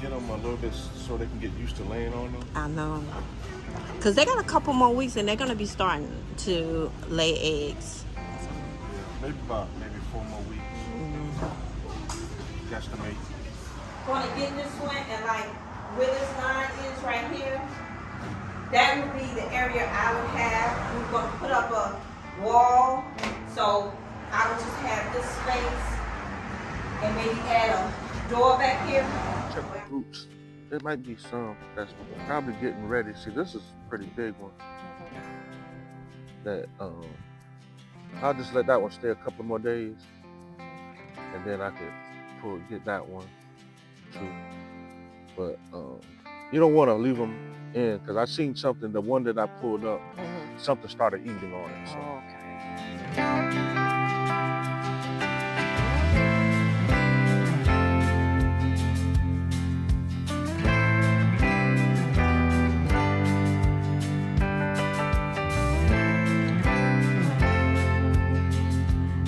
get them a little bit so they can get used to laying on them. I know. Because they got a couple more weeks and they're going to be starting to lay eggs. Yeah, maybe 4 more weeks. Guesstimate. Going to get this one and like where this line is right here, that would be the area I would have. We're going to put up a wall, so I would just have this space and maybe add a door back here. Check the roots. There might be some that's probably getting ready. See, this is a pretty big one. That I'll just let that one stay a couple more days, and then I could get that one too. But you don't want to leave them in, because I seen something. The one that I pulled up, something started eating on it. So. Okay.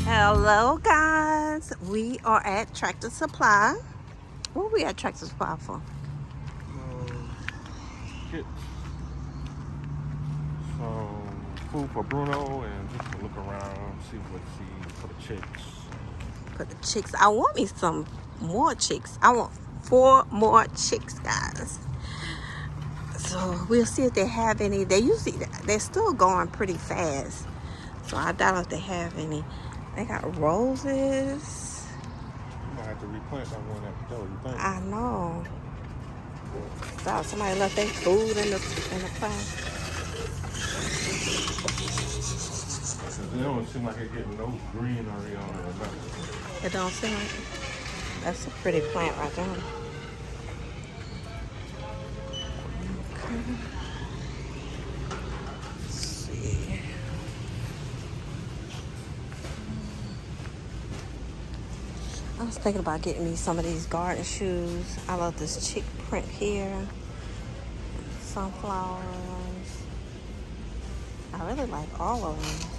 Hello guys, we are at Tractor Supply. What are we at Tractor Supply for? Get some food for Bruno and just to look around, see what see for the chicks. For the chicks, I want me some more chicks. I want 4 more chicks, guys. So we'll see if they have any. They're still going pretty fast. So I doubt if they have any. They got roses. You might have to replant that one at the door, you think? I know. So somebody left their food in the plant. It don't seem like it's getting no greenery on it or nothing. It don't seem like it. That's a pretty plant right there. Okay. Let's see. I was thinking about getting me some of these garden shoes. I love this chick print here. Sunflowers. I really like all of them.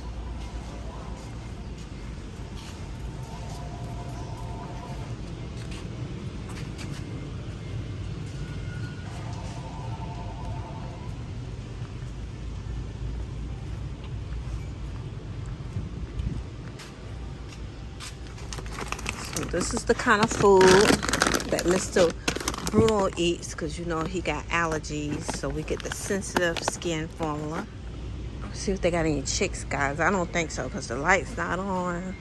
This is the kind of food that Mr. Bruno eats, because you know he got allergies, so we get the sensitive skin formula. See if they got any chicks, guys. I don't think so, because the light's not on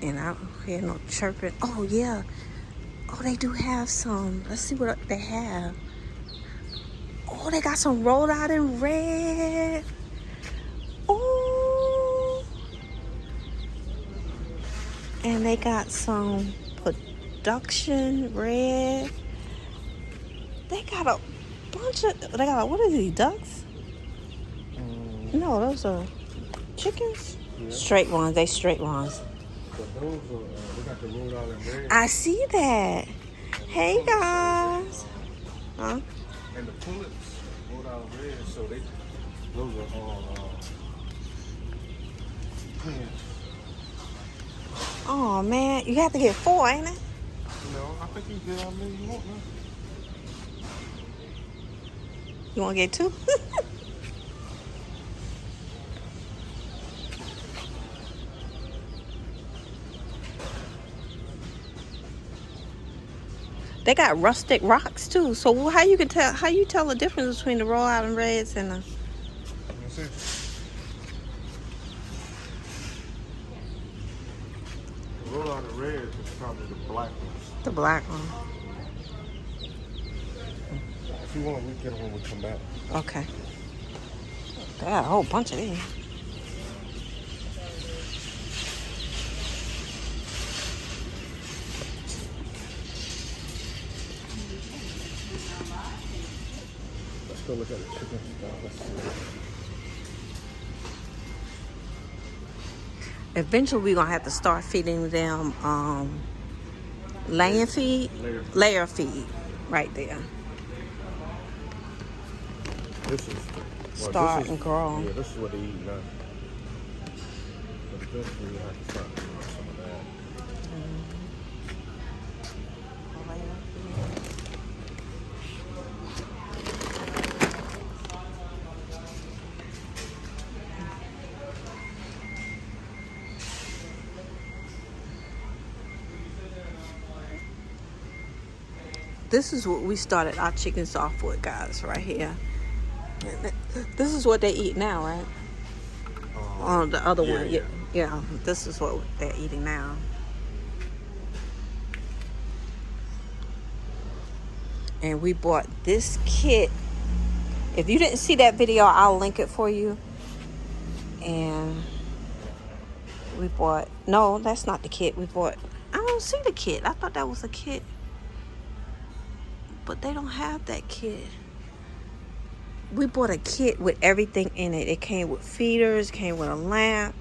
and I don't hear no chirping. Oh yeah, oh they do have some. Let's see what they have. Oh, they got some rolled out in red. Oh, and they got some production red. They got a bunch of, what are these, ducks? No, those are chickens. Yeah. Straight ones, they straight ones. But those are, they got the rolled out in red. I see that. Hey guys. Huh? And the pullets rolled out in red, so those are all twins. Oh man, you have to get 4, ain't it? No, I think you get how many you want now. You want to get 2? They got rustic rocks too. So how you tell the difference between the roll out and reds and the? That's it. The roll out of reds is probably the black ones. The black one. If you want, we get them when we come back. Okay. They got a whole bunch of these. Let's go look at the chicken stuff. Let's see. Eventually, we're gonna have to start feeding them laying feed, layer feed, right there. This is Start and grow. Yeah, this is what they eat now. But eventually, we have to start doing some of that. This is what we started our chickens off with, guys, right here. This is what they eat now, right? On the other one, yeah. This is what they're eating now. And we bought this kit. If you didn't see that video, I'll link it for you. And we bought, no, that's not the kit. We bought, I don't see the kit. I thought that was a kit. But they don't have that kit. We bought a kit with everything in it. It came with feeders, came with a lamp.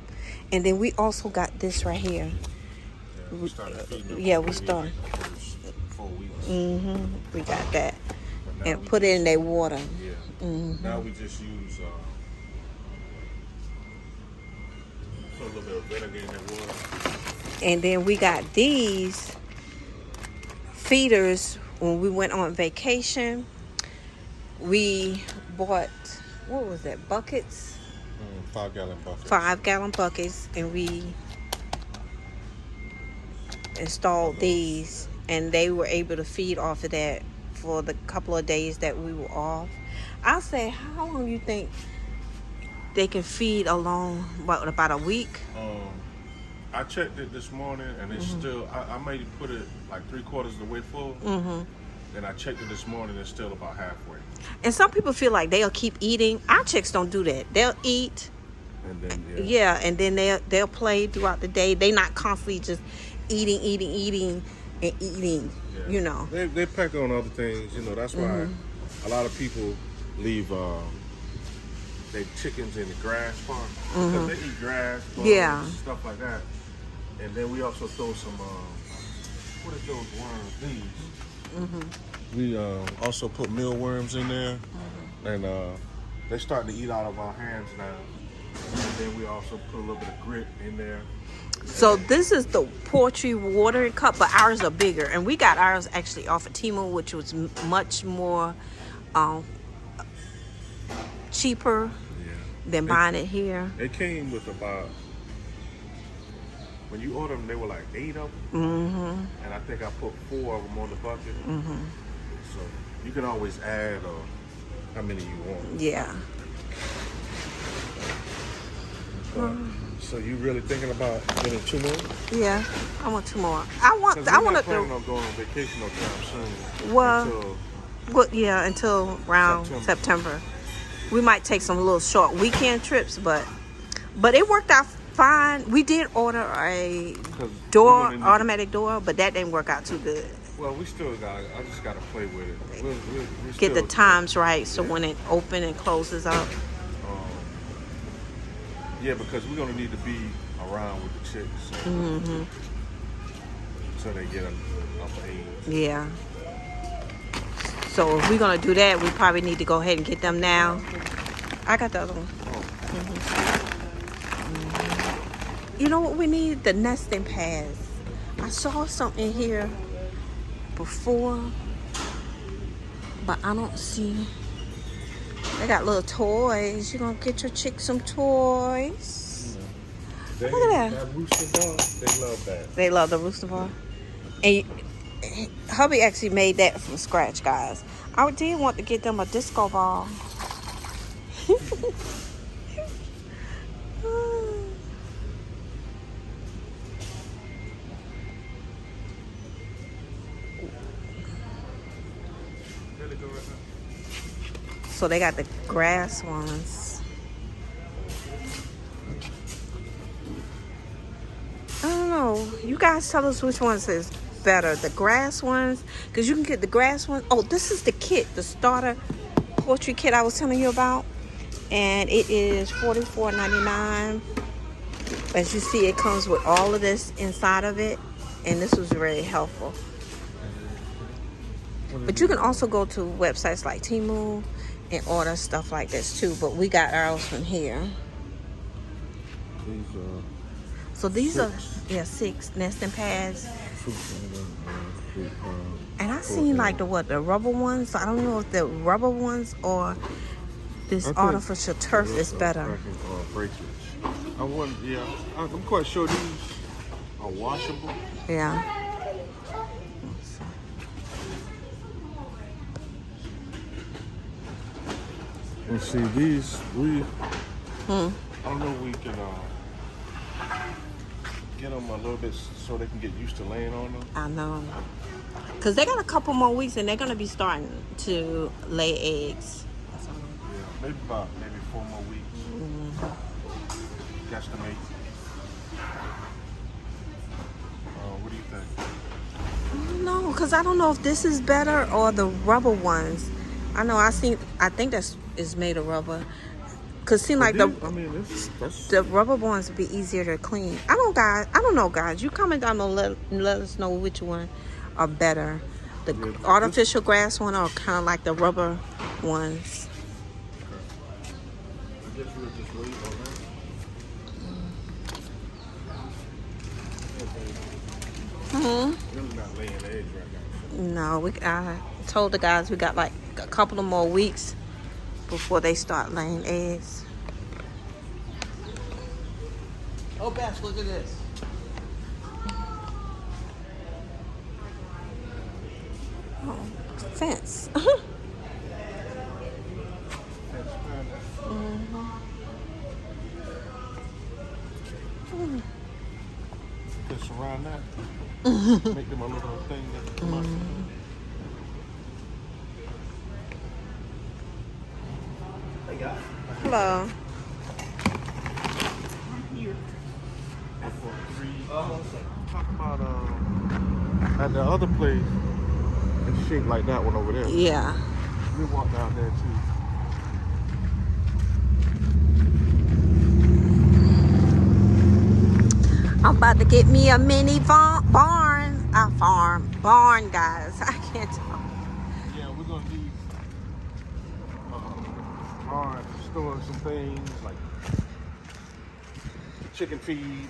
And then we also got this right here. Yeah, we started feeding yeah, we started. 4 weeks. We got that. And put it in their water. Yeah. Now we just use put a little bit of vinegar in that water. And then we got these feeders when we went on vacation. We bought, what was that, buckets? 5-gallon buckets. 5-gallon buckets, and we installed these, and they were able to feed off of that for the couple of days that we were off. I'll say, how long do you think they can feed alone? About a week? I checked it this morning, and it's still, I may put it like 3/4 of the way full. Then I checked it this morning, it's still about halfway. And some people feel like they'll keep eating. Our chicks don't do that. They'll eat. And then, and then they'll play throughout the day. They not constantly just eating, and eating, you know. They peck on other things, you know. That's why a lot of people leave their chickens in the grass farm. Because they eat grass, bugs, stuff like that. And then we also throw some, what is those worms? These. We also put mealworms in there. And they're starting to eat out of our hands now. And then we also put a little bit of grit in there. So this is the poultry watering cup, but ours are bigger. And we got ours actually off of Temu, which was much more cheaper than buying it here. It came with about, when you order them, they were like 8 of them. And I think I put 4 of them on the bucket. So you can always add how many you want. Yeah. So you really thinking about getting 2 more? Yeah, I want 2 more. I want to planning on going on vacation no time soon. Until around September. We might take some little short weekend trips, but it worked out fine. We did order a automatic door, but that didn't work out too good. Well, I just got to play with it. We'll get the times right, so when it opens and closes up. Yeah, because we're going to need to be around with the chicks. So they get up age. Yeah. So if we're going to do that, we probably need to go ahead and get them now. I got the other one. You know what we need? The nesting pads. I saw something here before, but I don't see. They got little toys. You're going to get your chick some toys. Look at that. That rooster bar, they love that. They love the rooster bar. And hubby actually made that from scratch, guys. I did want to get them a disco ball. So they got the grass ones. I don't know. You guys tell us which ones is better. The grass ones, because you can get the grass ones. Oh, this is the kit, the starter poultry kit I was telling you about. And it is $44.99. As you see, it comes with all of this inside of it. And this was very helpful. But you can also go to websites like Temu and order stuff like this too, but we got ours from here. These are 6 nesting pads. And I seen like the rubber ones. So I don't know if the rubber ones or this artificial turf is better. I'm quite sure these are washable. Yeah. And see these, Hmm. I don't know if we can get them a little bit so they can get used to laying on them. I know. Because they got a couple more weeks and they're going to be starting to lay eggs. Yeah, maybe 4 more weeks. Guesstimate. What do you think? No, because I don't know if this is better or the rubber ones. I think is made of rubber. Cause seem like that's... the rubber ones would be easier to clean. I don't know, guys. You comment down below, let us know which one are better. The artificial grass one or kind of like the rubber ones. I guess we'll just wait on that. We're not laying eggs right now. No, I told the guys we got like a couple of more weeks before they start laying eggs. Oh, Bess, look at this. Oh, fence. Just surround that. Make them a little thing that come out. Hello. Talk about at the other place, it's shaped like that one over there. Yeah. We walk down there too. I'm about to get me a mini barn, guys. I can't talk. Yeah, we're gonna need barn to store some things like chicken feed.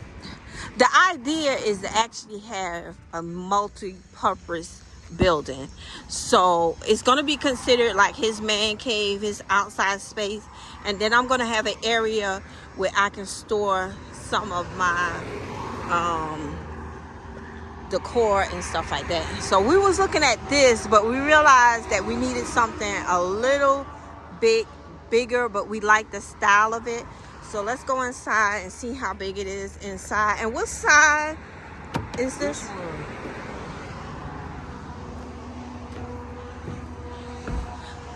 The idea is to actually have a multi-purpose building. So it's going to be considered like his man cave, his outside space. And then I'm going to have an area where I can store some of my decor and stuff like that. So we was looking at this, but we realized that we needed something a little bigger, but we like the style of it. So let's go inside and see how big it is inside. And what side is this?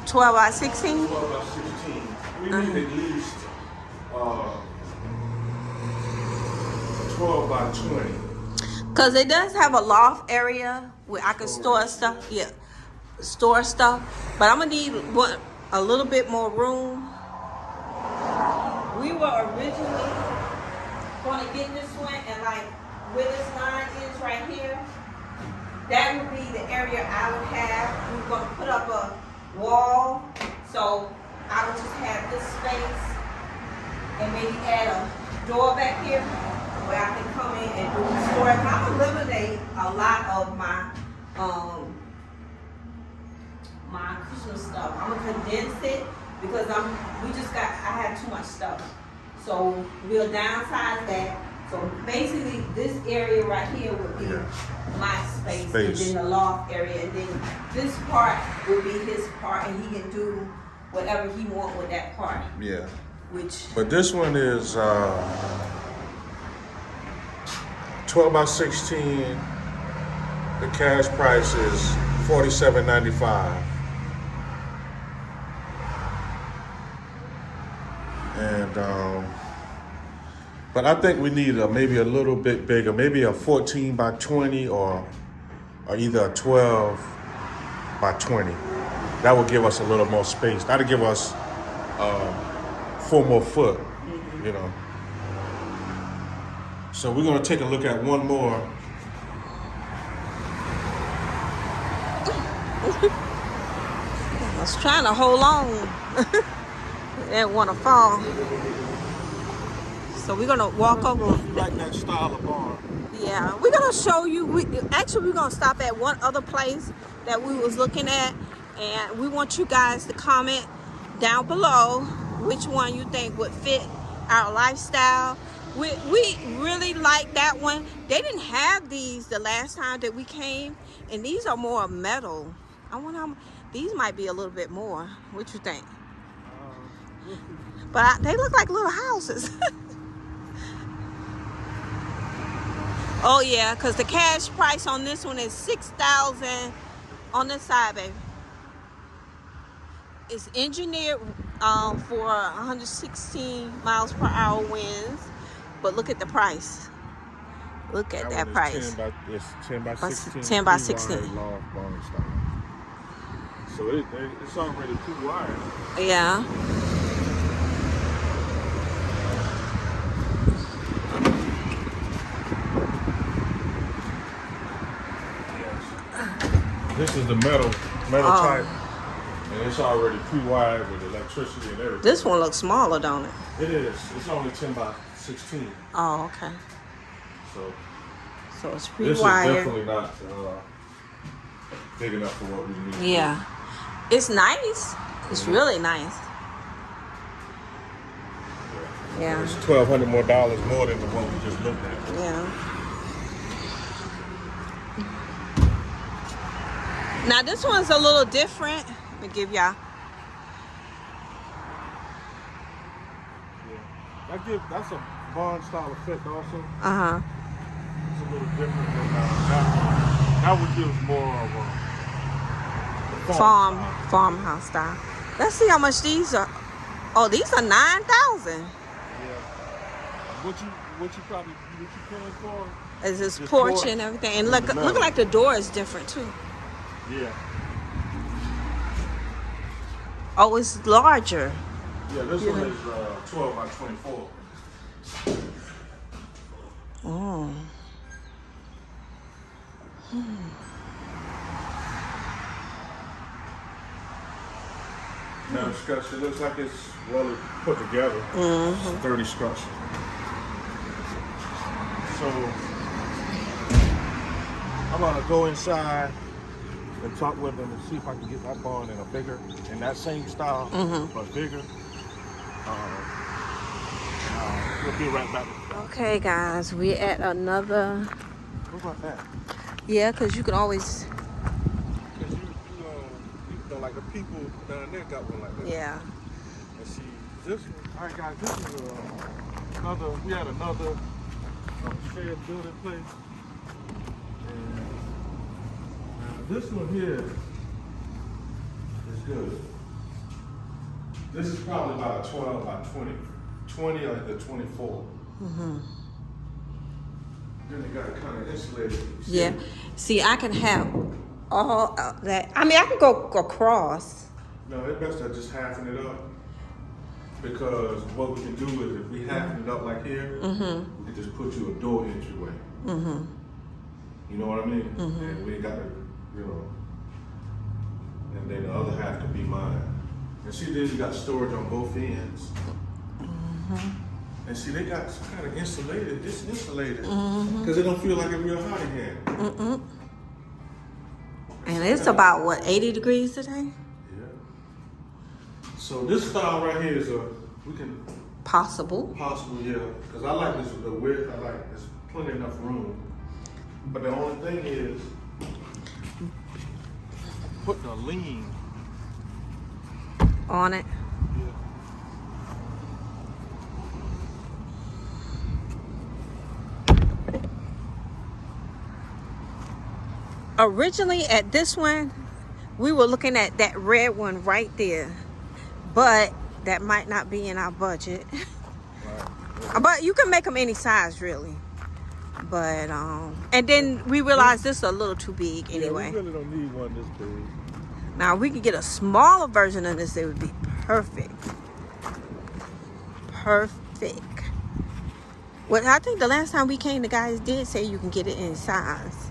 12 by 16? 12 by 16. We need at least 12 by 20. Because it does have a loft area where I can store stuff. Yeah, store stuff. But I'm going to need a little bit more room. We were originally going to get this one and like where this line is right here, that would be the area I would have. We were going to put up a wall, so I would just have this space and maybe add a door back here where I can come in and do storage. I'm gonna eliminate a lot of my my Christmas stuff. I'm gonna condense it because I had too much stuff. So we'll downsize that. So basically this area right here would be my space, and then the loft area, and then this part will be his part, and he can do whatever he wants with that part. Yeah. But this one is 12 by 16. The cash price is $47.95. And but I think we need maybe a little bit bigger, maybe a 14 by 20 or either a 12 by 20. That would give us a little more space. That'll give us 4 more foot, you know. So we're gonna take a look at one more. I was trying to hold on. Didn't want to fall. So we're gonna walk over. You like that style of barn? Yeah, we're gonna show you. We're gonna stop at one other place that we was looking at, and we want you guys to comment down below which one you think would fit our lifestyle. We really like that one. They didn't have these the last time that we came, and these are more metal. I wonder how these might be a little bit more. What you think? But they look like little houses. Oh yeah, because the cash price on this one is $6,000 on this side, baby. It's engineered for 116 miles per hour winds. But look at the price. Look at that price. It's 10 by 16. 10 by 16. Large barn style. So it's already 2 wires. Yeah. This is the metal type, and it's already pre-wired with electricity and everything. This one looks smaller, don't it? It is. It's only 10 by 16. Oh, okay. So it's this is pre-wired. definitely not big enough for what we need. Yeah. It's nice. It's really nice. Yeah. It's $1,200 more than the one we just looked at. Yeah. Now this one's a little different. Let me give y'all. Yeah. That's a barn style effect also. Uh-huh. It's a little different than that one gives more of a farmhouse style. Let's see how much these are. Oh, these are $9,000. Yeah. What you paying for? Is this porch and everything, and look like the door is different too. Yeah. Oh, it's larger. Yeah, this one is 12 by 24. Oh. Now the structure looks like it's well put together. It's a sturdy structure. So I'm gonna go inside and talk with them and see if I can get that barn in that same style, but bigger. We'll be right back. Okay, guys, we're at another. What about that? Yeah, because you can always. Because you know, like the people down there got one like that. Yeah. And see, this one, all right, guys, this is we had another shared building place. And this one here is good. This is probably about a 12 by 20 or the 24. Then they got it kind of insulated. Yeah. See, I can have all of that. I mean, I can go across. No, it's best to just halving it up. Because what we can do is if we halven it up like here, we can just put you a door entryway. You know what I mean? And we got to, and then the other half could be mine. And see, then you got storage on both ends. And see, they got some kind of insulated. It's insulated because it don't feel like a real hot in here. And it's about what, 80 degrees today? Yeah. So this style right here is possible, yeah. Because I like this the width. I like there's plenty enough room. But the only thing is putting a lean on it. Originally at this one, we were looking at that red one right there, but that might not be in our budget. Right. But you can make them any size really. But and then we realized this is a little too big anyway. Yeah, we really don't need one this big. Now we could get a smaller version of this. It would be perfect. Perfect. Well, I think the last time we came, the guys did say you can get it in size.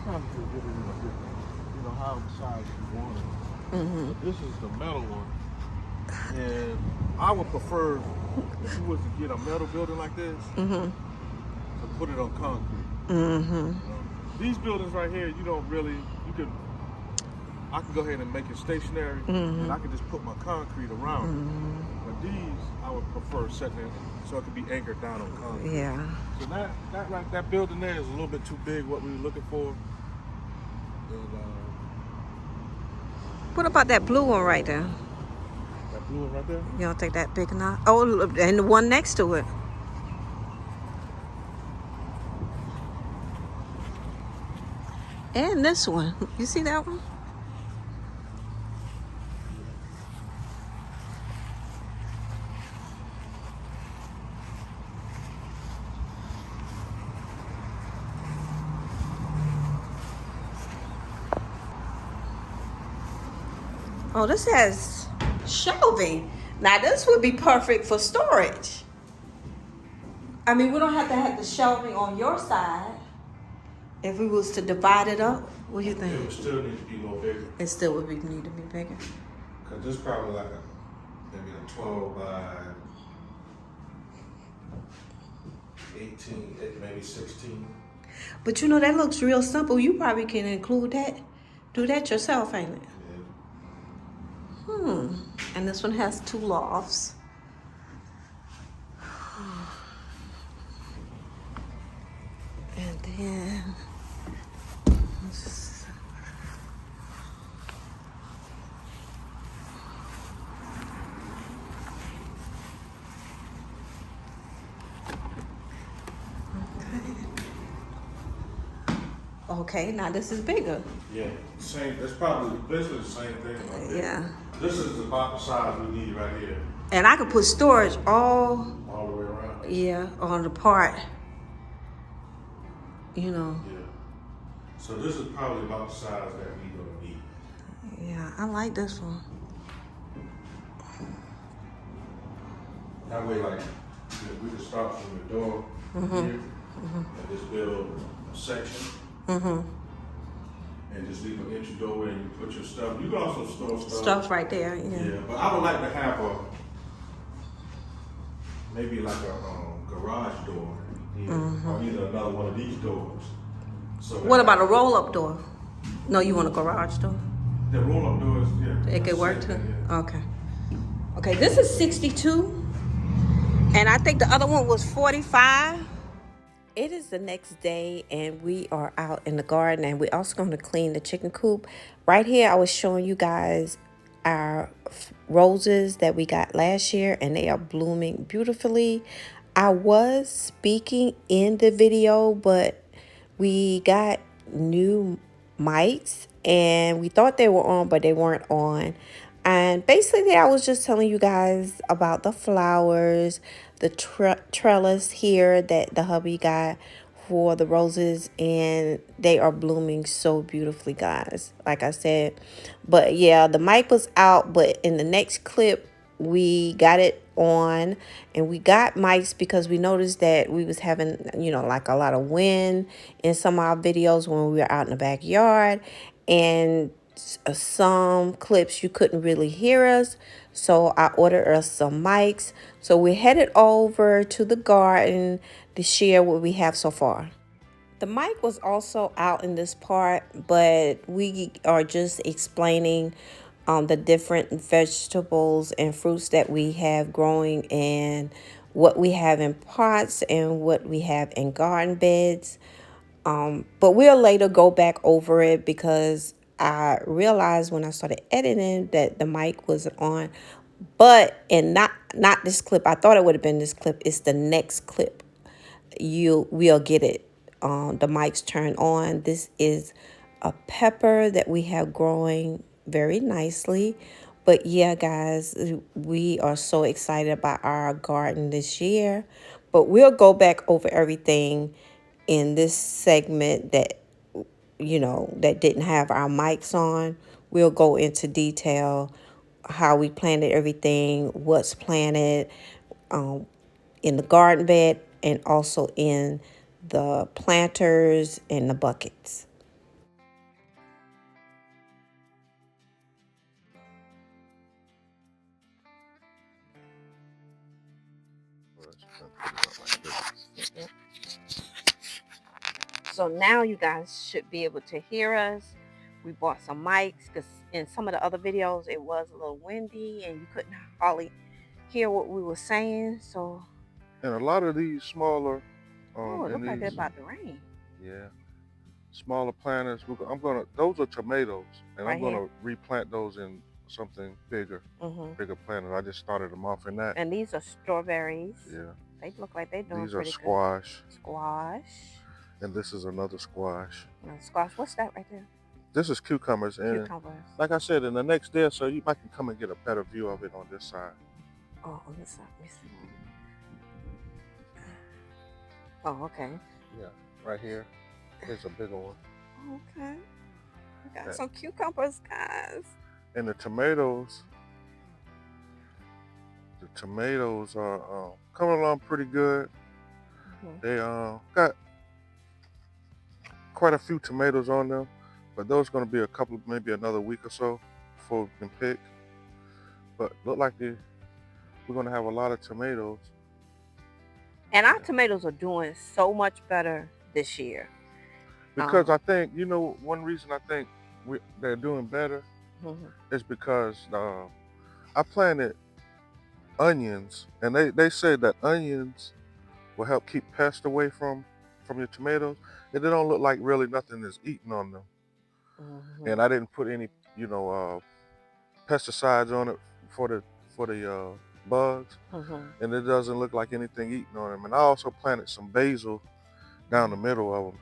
Sometimes you get it in a different, however size you want it. But this is the metal one. And I would prefer, if you was to get a metal building like this, to put it on concrete. These buildings right here, I can go ahead and make it stationary, and I can just put my concrete around it. But these, I would prefer setting it so it could be anchored down on concrete. Yeah. So that building there is a little bit too big, what we were looking for. And, what about that blue one right there? that Blue one right there? You don't think that big enough? Oh, look, and the one next to it. And this one. You see that one? Oh, this has shelving. Now, this would be perfect for storage. I mean, we don't have to have the shelving on your side. If we was to divide it up, what do you think? It would still need to be a little bigger. It still would need to be bigger. Because this is probably like maybe a 12 by 18, maybe 16. But you know, that looks real simple. You probably can include that. Do that yourself, ain't it? Yeah. And this one has 2 lofts. And then okay, now this is bigger. Yeah, same. That's probably basically the same thing. Right there. Yeah. This is about the size we need right here. And I could put storage all the way around. Yeah, on the part. You know. Yeah. So this is probably about the size that we gonna need. Yeah, I like this one. That way, like, we can start from the door here and just build a section. And just leave an entry doorway and you put your stuff. You can also store stuff. Stuff right there, Yeah, but I would like to have maybe like a garage door. Or either another one of these doors. So What about a roll-up door? No, you want a garage door? The roll-up doors, yeah. It could work too? Yeah. Okay. Okay, this is 62. And I think the other one was 45. It is the next day and we are out in the garden and we're also going to clean the chicken coop. Right here, I was showing you guys our roses that we got last year and they are blooming beautifully. I was speaking in the video, but we got new mics and we thought they were on, but they weren't on. And basically, I was just telling you guys about the flowers, the trellis here that the hubby got for the roses, and they are blooming so beautifully, guys. Like I said, but yeah, the mic was out, but in the next clip, we got it on, and we got mics because we noticed that we was having, you know, like a lot of wind in some of our videos when we were out in the backyard, and some clips you couldn't really hear us, so I ordered us some mics. So we headed over to the garden to share what we have so far. The mic was also out in this part, but we are just explaining the different vegetables and fruits that we have growing and what we have in pots and what we have in garden beds. But we'll later go back over it because I realized when I started editing that the mic wasn't on. But and not this clip. I thought it would have been this clip. It's the next clip. We'll get it. The mic's turned on. This is a pepper that we have growing very nicely. But yeah, guys, we are so excited about our garden this year. But we'll go back over everything in this segment that, you know, that didn't have our mics on. We'll go into detail how we planted everything, what's planted in the garden bed, and also in the planters and the buckets. So now you guys should be able to hear us. We bought some mics because in some of the other videos it was a little windy and you couldn't hardly hear what we were saying. So, and a lot of these smaller, oh, it looks like it's about to rain. Yeah, smaller planters. Those are tomatoes, and Right I'm gonna replant those in something bigger, Mm-hmm. bigger planted. I just started them off in that. And these are strawberries. Yeah. They look like they're doing These are pretty good. squash, Squash. and this is another squash. Squash. What's that right there? This is cucumbers, and Cucumbers. like I said, in the next day or so, you might can come and get a better view of it on this side. Oh, on this side. Let me see. Oh, okay. Yeah, right here. Here's a bigger one. Okay. We got some cucumbers, guys. And the tomatoes are coming along pretty good. Mm-hmm. They got quite a few tomatoes on them, but those going to be a couple, maybe another week or so before we can pick. But look like we're going to have a lot of tomatoes. And our tomatoes are doing so much better this year. Because I think, one reason I think they're doing better is because I planted onions, and they say that onions will help keep pests away from your tomatoes, and they don't look like really nothing is eating on them. And I didn't put any, pesticides on it for the bugs, and it doesn't look like anything eating on them. And I also planted some basil down the middle of them,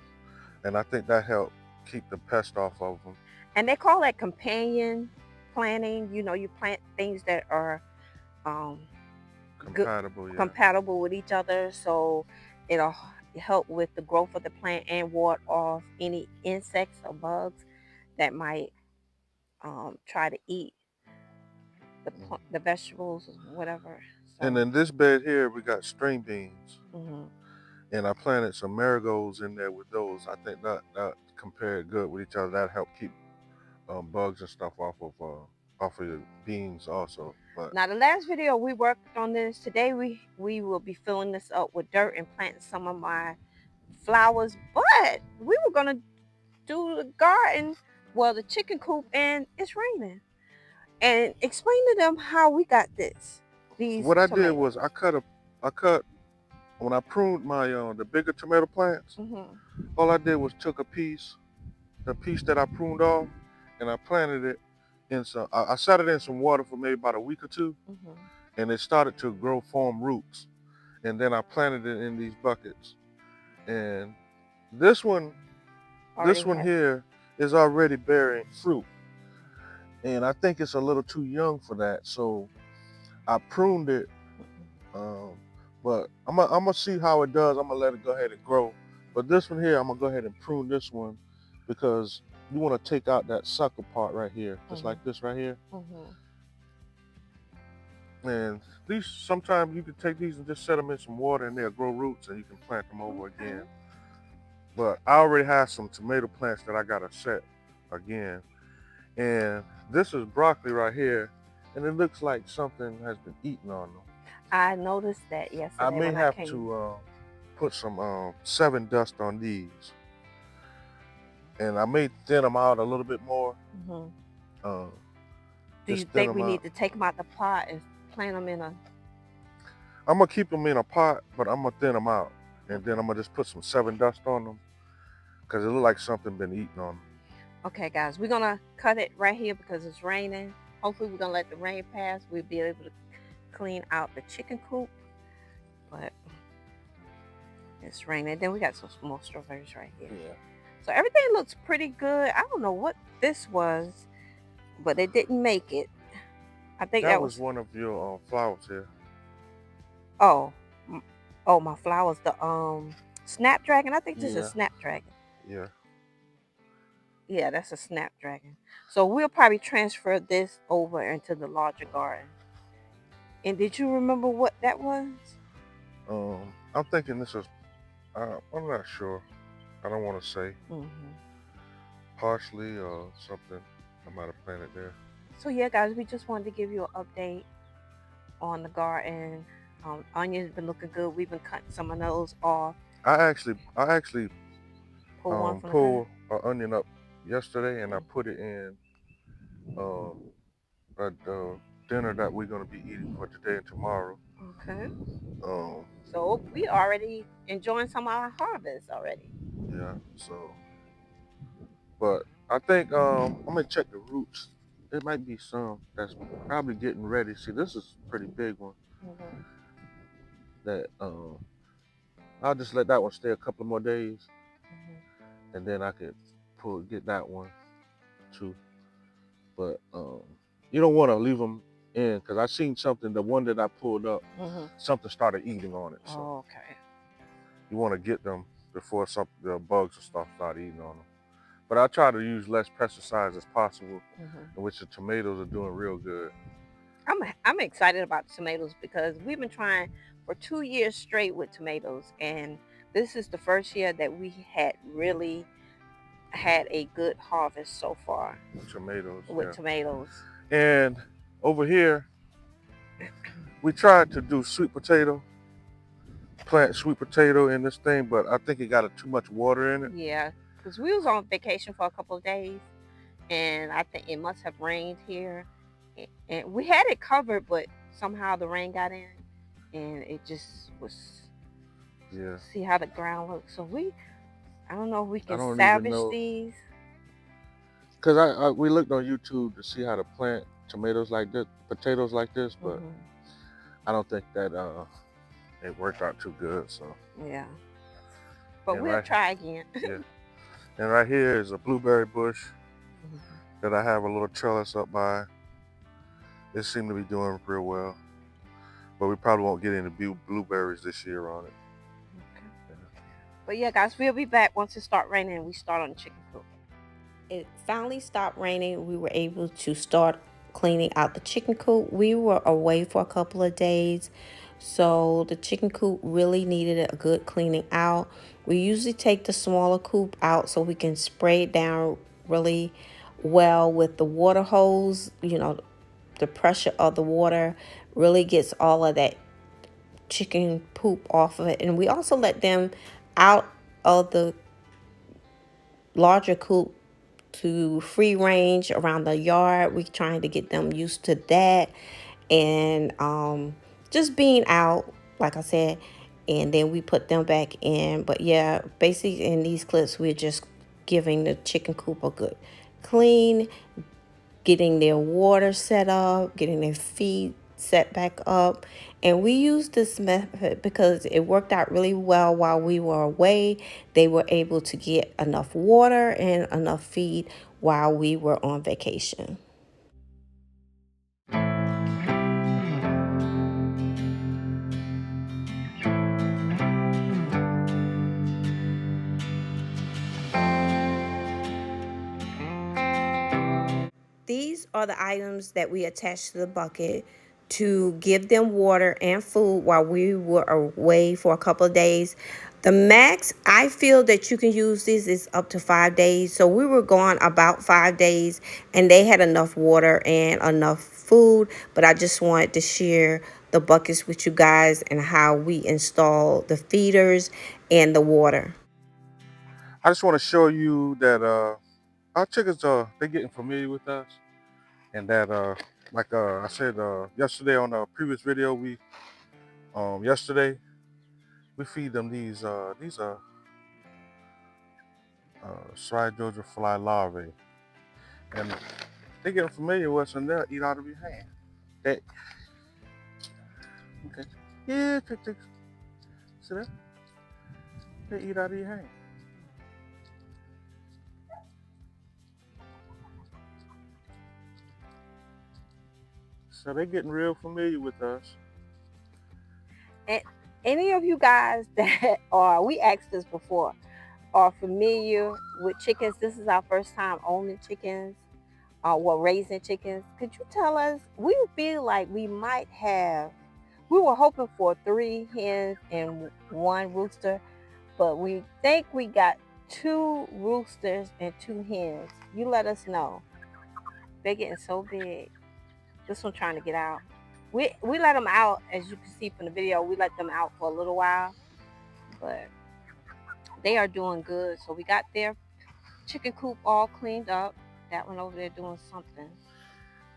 and I think that helped keep the pest off of them. And they call that companion planting. You plant things that are compatible with each other, so it'll help with the growth of the plant and ward off any insects or bugs that might try to eat the vegetables or whatever. So. And in this bed here, we got string beans, and I planted some marigolds in there with those. I think that compared good with each other. That helped keep bugs and stuff off of your beans also. But now the last video we worked on this. Today we will be filling this up with dirt and planting some of my flowers. But we were gonna do the garden, well, the chicken coop, and it's raining. And explain to them how we got this. What I did was I cut when I pruned my the bigger tomato plants. All I did was took the piece that I pruned off, and I planted it in some. I set it in some water for maybe about a week or two, and it started to form roots. And then I planted it in these buckets. And this one here is already bearing fruit, and I think it's a little too young for that. So I pruned it, but I'm gonna see how it does. I'm gonna let it go ahead and grow. But this one here, I'm gonna go ahead and prune this one, because you want to take out that sucker part right here, just like this right here. And these, sometimes you can take these and just set them in some water, and they'll grow roots, and you can plant them over again. But I already have some tomato plants that I gotta set again. And this is broccoli right here, and it looks like something has been eaten on them. I noticed that yesterday. I may have to put some 7 dust on these, and I may thin them out a little bit more. Do you think we need to take them out the pot and plant them in a? I'm gonna keep them in a pot, but I'm gonna thin them out, and then I'm gonna just put some 7 dust on them, because it looks like something been eaten on them. Okay, guys, we're gonna cut it right here because it's raining. Hopefully, we're gonna let the rain pass. We'll be able to clean out the chicken coop, but it's raining. Then we got some more strawberries right here. Yeah. So everything looks pretty good. I don't know what this was, but it didn't make it. I think that was one of your flowers here. Oh, my flowers. The snapdragon. I think this is snapdragon. Yeah. Yeah, that's a snapdragon. So we'll probably transfer this over into the larger garden. And did you remember what that was? I'm thinking this is, I'm not sure. I don't want to say. Parsley or something I might have planted there. So yeah, guys, we just wanted to give you an update on the garden. Onions been looking good. We've been cutting some of those off. I actually pulled an onion up yesterday, and I put it in a dinner that we're gonna be eating for today and tomorrow. Okay. So we already enjoying some of our harvest already. Yeah. So, but I think I'm gonna check the roots it might be some that's probably getting ready. See, this is a pretty big one. Mhm. That I'll just let that one stay a couple more days, Mhm. and then I could get that one too. But you don't want to leave them in because I seen something. The one that I pulled up, Mhm. something started eating on it. So Oh, okay. you want to get them before the bugs and stuff start eating on them. But I try to use less pesticides as possible, Mhm. in which the tomatoes are doing real good. I'm excited about tomatoes because we've been trying for 2 years straight with tomatoes, and this is the first year that we had really had a good harvest so far Tomatoes, with yeah. tomatoes. And over here, we tried to do sweet potato, plant sweet potato in this thing, but I think it got too much water in it. Yeah, because we was on vacation for a couple of days, and I think it must have rained here, and we had it covered, but somehow the rain got in, and it just was. Yeah. See how the ground looks. So I don't know if we I can don't even salvage know, these. because we looked on YouTube to see how to plant tomatoes like this, potatoes like this, but Hmm. I don't think that it worked out too good. So Yeah, but and we'll right, try again. yeah, and right here is a blueberry bush Mhm. that I have a little trellis up by. It seemed to be doing real well, but we probably won't get any blueberries this year on it. Okay. Yeah. But yeah, guys, we'll be back once it start raining and we start on the chicken coop. It finally stopped raining. We were able to start cleaning out the chicken coop. We were away for a couple of days, so the chicken coop really needed a good cleaning out. We usually take the smaller coop out so we can spray it down really well with the water hose. The pressure of the water really gets all of that chicken poop off of it. And we also let them out of the larger coop to free range around the yard. We trying to get them used to that, and just being out, like I said, and then we put them back in. But yeah, basically in these clips, we're just giving the chicken coop a good clean, getting their water set up, getting their feed set back up. And we used this method because it worked out really well while we were away. They were able to get enough water and enough feed while we were on vacation. These are the items that we attached to the bucket to give them water and food while we were away for a couple of days. The max I feel that you can use this is up to 5 days. So we were gone about 5 days and they had enough water and enough food. But I just wanted to share the buckets with you guys and how we install the feeders and the water. I just want to show you that our chickens are they getting familiar with us, and that like I said yesterday on a previous video, we yesterday we feed them these are Stripe Georgia fly larvae, and they get familiar with us, and they'll eat out of your hand. They, okay, yeah, see that? They eat out of your hand. So they're getting real familiar with us. And any of you guys that are, we asked this before, are familiar with chickens, this is our first time owning chickens, raising chickens. Could you tell us? We feel like we might have. We were hoping for 3 hens and 1 rooster, but we think we got 2 roosters and 2 hens. You let us know. They're getting so big. This one trying to get out. We let them out, as you can see from the video. We let them out for a little while, but they are doing good. So we got their chicken coop all cleaned up. That one over there doing something.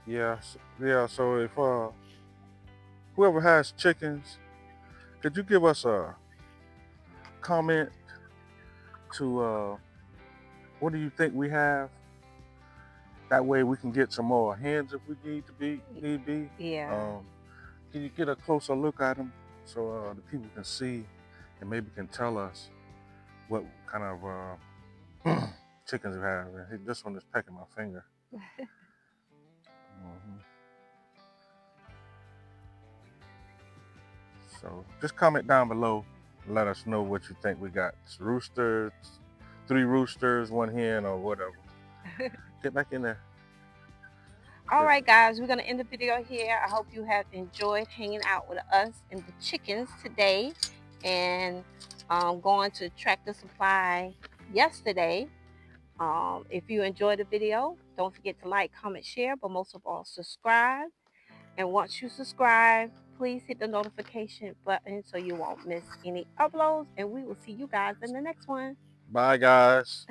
Yeah, yeah. So if whoever has chickens, could you give us a comment to what do you think we have? That way we can get some more hens if we need be. Yeah. Can you get a closer look at them so the people can see and maybe can tell us what kind of chickens we have? And this one is pecking my finger. So just comment down below and let us know what you think we got. Roosters, 3 roosters, 1 hen, or whatever. Get back in there. All right, guys, we're going to end the video here. I hope you have enjoyed hanging out with us and the chickens today, and going to Tractor Supply yesterday. If you enjoyed the video, don't forget to like, comment, share, but most of all, subscribe. And once you subscribe, please hit the notification button so you won't miss any uploads, and we will see you guys in the next one. Bye, guys.